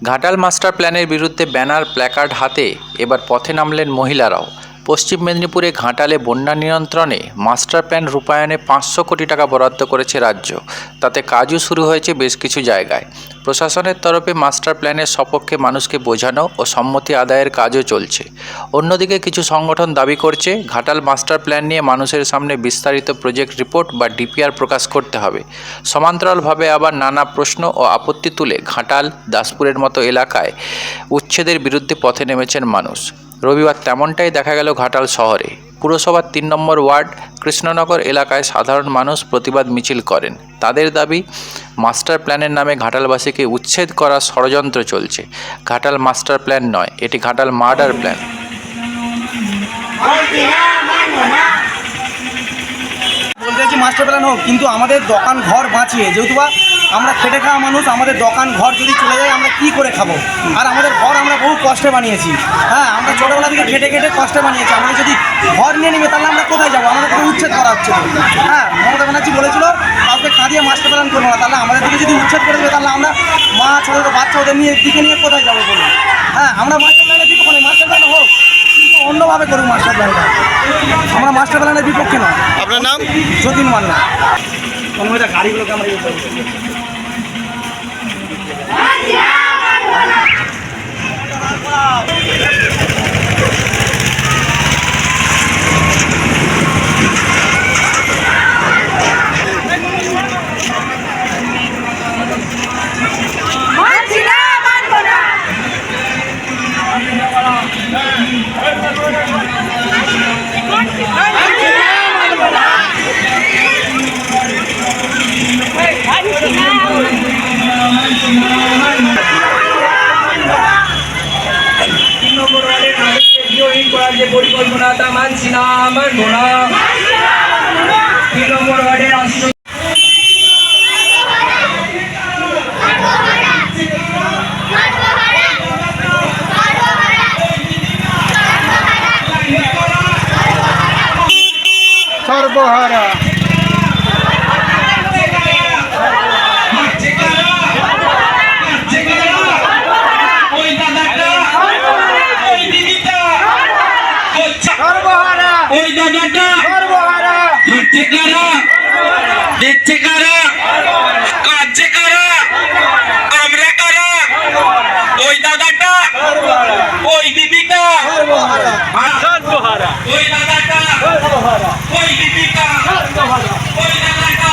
Ghatal master প্ল্যানের বিরুদ্ধে banner placard হাতে এবার পথে নামলেন মহিলারাও। পশ্চিম মেদিনীপুরে ঘাটালে বন্যা নিয়ন্ত্রণে মাস্টার প্ল্যান রূপায়ণে 500 কোটি টাকা বরাদ্দ করেছে রাজ্য। তাতে কাজও শুরু হয়েছে বেশ কিছু জায়গায়। প্রশাসনের তরফে মাস্টার প্ল্যানের সপক্ষে মানুষকে বোঝানো ও সম্মতি আদায়ের কাজও চলছে। অন্যদিকে কিছু সংগঠন দাবি করছে ঘাটাল মাস্টার প্ল্যান নিয়ে মানুষের সামনে বিস্তারিত প্রজেক্ট রিপোর্ট বা ডিপিআর প্রকাশ করতে হবে। সমান্তরালভাবে আবার নানা প্রশ্ন ও আপত্তি তুলে ঘাটাল, দাসপুরের মতো এলাকায় উচ্ছেদের বিরুদ্ধে পথে নেমেছেন মানুষ। রবিবার তেমনটাই দেখা গেল ঘাটাল শহরে। পুরসভার 3 নম্বর ওয়ার্ড কৃষ্ণনগর এলাকায় সাধারণ মানুষ প্রতিবাদ মিছিল করেন। তাদের দাবি, মাস্টার প্ল্যানের নামে ঘাটালবাসীকে উচ্ছেদ করার ষড়যন্ত্র চলছে। ঘাটাল মাস্টার প্ল্যান নয়, এটি ঘাটাল মার্ডার প্ল্যান। বলতে চাইছি মাস্টার প্ল্যান হোক, কিন্তু আমাদের দোকান ঘর বাঁচিয়ে, যেহেতু আমরা খেটে খাওয়া মানুষ, আমাদের দোকান ঘর যদি চলে যায় আমরা কি করে খাবো? আর আমাদের ঘর আমরা বহু কষ্টে বানিয়েছি। হ্যাঁ, আমরা ছোটোবেলা থেকে খেটে খেটে কষ্টে বানিয়েছি। আমাদের যদি ঘর নিয়ে নেবে তাহলে আমরা কোথায় যাবো? আমাদের কোনো উচ্ছেদ করা হচ্ছে না। হ্যাঁ, মমতা ব্যানার্জি বলেছিল কাউকে কাঁদিয়ে মাস্টার প্ল্যান করবো না। তাহলে আমাদের দিকে যদি উচ্ছেদ করে দেবে তাহলে আমরা মা, ছোটো বাচ্চা ওদের নিয়ে দিকে নিয়ে কোথায় যাবো বলুন? হ্যাঁ, আমরা মাস্টার প্ল্যানের বিপক্ষে, মাস্টার প্ল্যান হোক কিন্তু অন্যভাবে করুন মাস্টার প্ল্যানটা। আমরা মাস্টার প্ল্যানের বিপক্ষে না। আপনার নাম? যতীন মান্না। গাড়িগুলোকে আমরা ইয়ে করছি। পরিকল্পনাটা মানছি না, মানবো না। 3 নম্বর ওয়ার্ডের রাষ্ট্র সর্বহারা ওই দাদাটা হাঁটছে কারা, দেখছে কারা, কাঁদছে কারা, আমরা কারা? ওই দাদাটা, ওই দিদিটা, ওই দাদাটা, ওই দিদিটা, ওই দাদাটা।